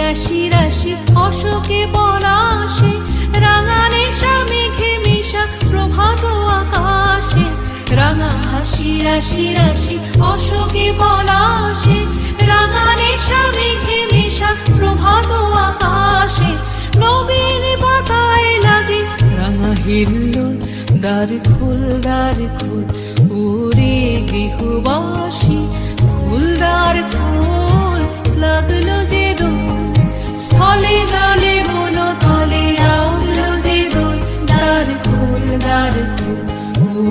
রাশি রাশি অশোকে পলাশে, রাঙা নেশা মেঘে মেশা প্রভাত আকাশে। রাঙা হাসি রাশি রাশি অশোকে পলাশে, রাঙা নেশা মেঘে মেশা প্রভাত আকাশে। নবীন পাতায় লাগে রাঙা হিল্লোল, দ্বার খোল উড়ে গৃহবাসী, ফুলদার খোল